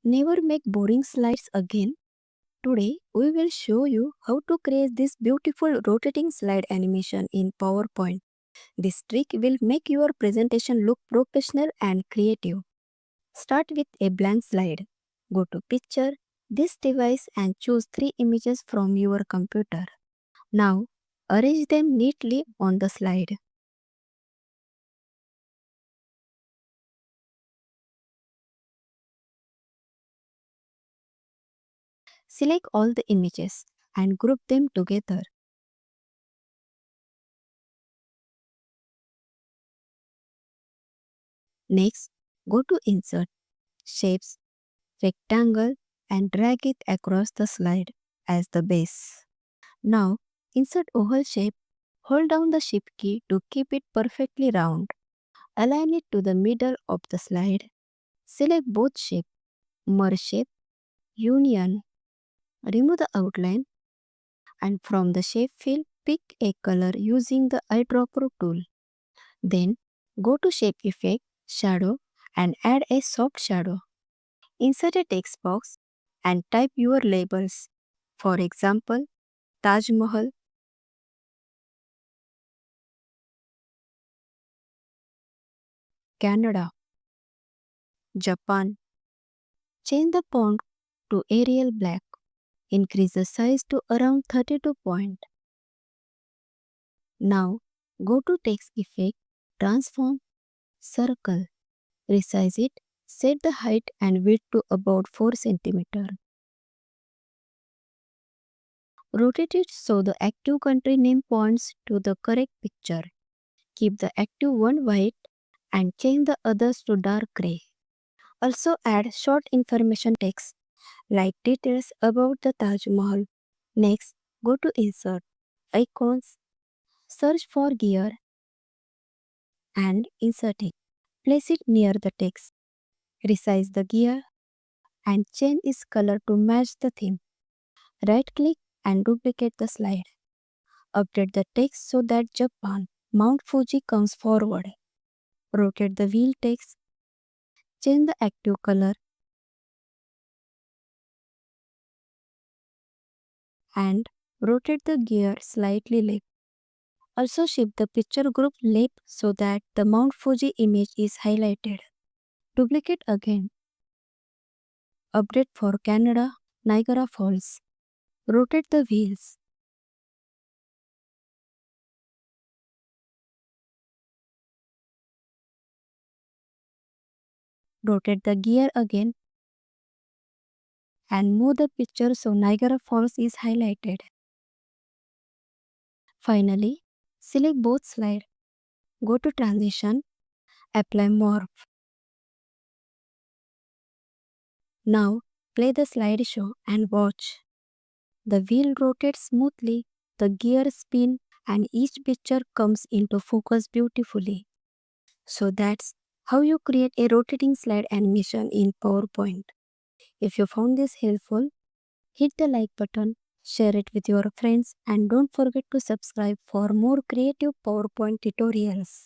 Never make boring slides again. Today, we will show you how to create this beautiful rotating slide animation in PowerPoint. This trick will make your presentation look professional and creative. Start with a blank slide. Go to Picture, this device and choose 3 images from your computer. Now, arrange them neatly on the slide. Select all the images and group them together. Next, go to Insert, Shapes, Rectangle and drag it across the slide as the base. Now, insert oval shape. Hold down the Shift key to keep it perfectly round. Align it to the middle of the slide. Select both shape, Merge Shape, Union. Remove the outline and from the Shape field, pick a color using the eyedropper tool. Then, go to Shape Effect, Shadow and add a soft shadow. Insert a text box and type your labels. For example, Taj Mahal, Canada, Japan. Change the font to Arial Black. Increase the size to around 32 point. Now, go to Text Effect, Transform, Circle. Resize it, set the height and width to about 4 cm. Rotate it so the active country name points to the correct picture. Keep the active one white and change the others to dark gray. Also add short information text like details about the Taj Mahal. Next, go to Insert, Icons, search for gear and insert it. Place it near the text. Resize the gear and change its color to match the theme. Right click and duplicate the slide. Update the text so that Japan, Mount Fuji comes forward. Rotate the wheel text. Change the active color and rotate the gear slightly left. Also shift the picture group left so that the Mount Fuji image is highlighted. Duplicate again. Update for Canada, Niagara Falls. Rotate the wheels. Rotate the gear again and move the picture so Niagara Falls is highlighted. Finally, select both slides. Go to Transition, Apply Morph. Now, play the slideshow and watch. The wheel rotates smoothly, the gear spin and each picture comes into focus beautifully. So that's how you create a rotating slide animation in PowerPoint. If you found this helpful, hit the like button, share it with your friends and don't forget to subscribe for more creative PowerPoint tutorials.